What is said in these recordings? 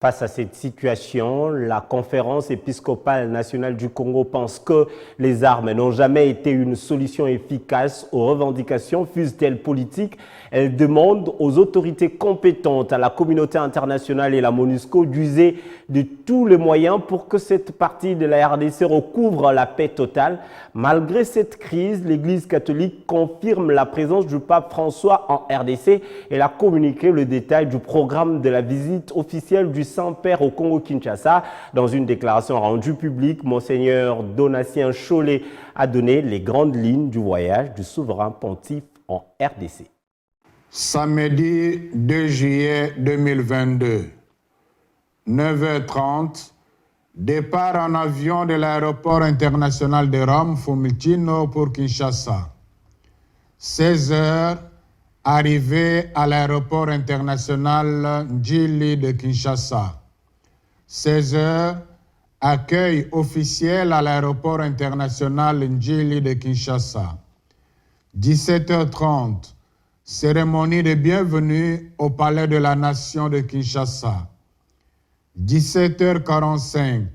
Face à cette situation, la conférence épiscopale nationale du Congo pense que les armes n'ont jamais été une solution efficace aux revendications, fussent-elles politiques. Elle demande aux autorités compétentes, à la communauté internationale et la MONUSCO d'user de tous les moyens pour que cette partie de la RDC recouvre la paix totale. Malgré cette crise, l'Église catholique confirme la présence du pape François en RDC. Elle a communiqué le détail du programme de la visite officielle du Saint-Père au Congo-Kinshasa. Dans une déclaration rendue publique, Monseigneur Donatien Chollet a donné les grandes lignes du voyage du souverain pontife en RDC. Samedi 2 juillet 2022, 9h30, départ en avion de l'aéroport international de Rome, Fiumicino pour Kinshasa. 16h, arrivée à l'aéroport international Njili de Kinshasa. 16h, accueil officiel à l'aéroport international Njili de Kinshasa. 17h30, cérémonie de bienvenue au Palais de la Nation de Kinshasa. 17h45,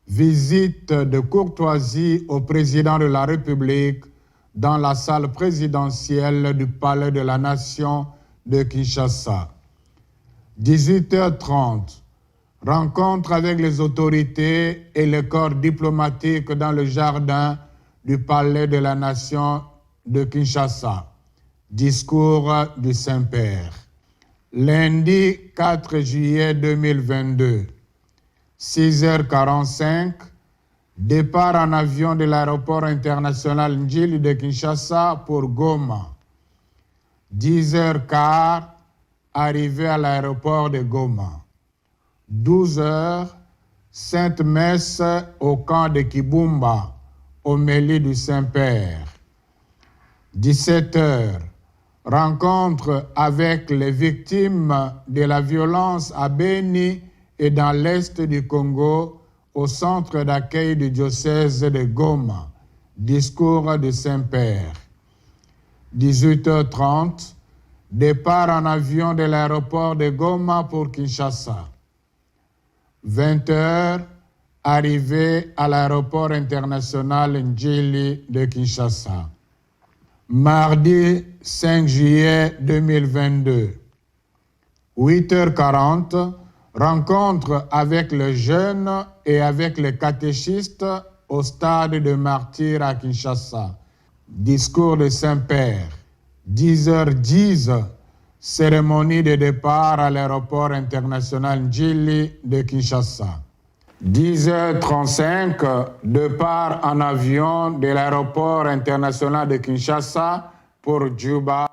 visite de courtoisie au président de la République dans la salle présidentielle du Palais de la Nation de Kinshasa. 18h30, rencontre avec les autorités et le corps diplomatique dans le jardin du Palais de la Nation de Kinshasa. Discours du Saint-Père. Lundi 4 juillet 2022, 6h45, départ en avion de l'aéroport international Njili de Kinshasa pour Goma. 10h15, arrivée à l'aéroport de Goma. 12h, Sainte Messe au camp de Kibumba, homélie du Saint-Père. 17h, rencontre avec les victimes de la violence à Beni et dans l'est du Congo, au centre d'accueil du diocèse de Goma. Discours du Saint-Père. 18h30, départ en avion de l'aéroport de Goma pour Kinshasa. 20h, arrivée à l'aéroport international Njili de Kinshasa. Mardi 5 juillet 2022, 8h40, rencontre avec les jeunes et avec les catéchistes au stade de Martyrs à Kinshasa. Discours de Saint-Père. 10h10, cérémonie de départ à l'aéroport international Njili de Kinshasa. 10h35, départ en avion de l'aéroport international de Kinshasa pour Djouba.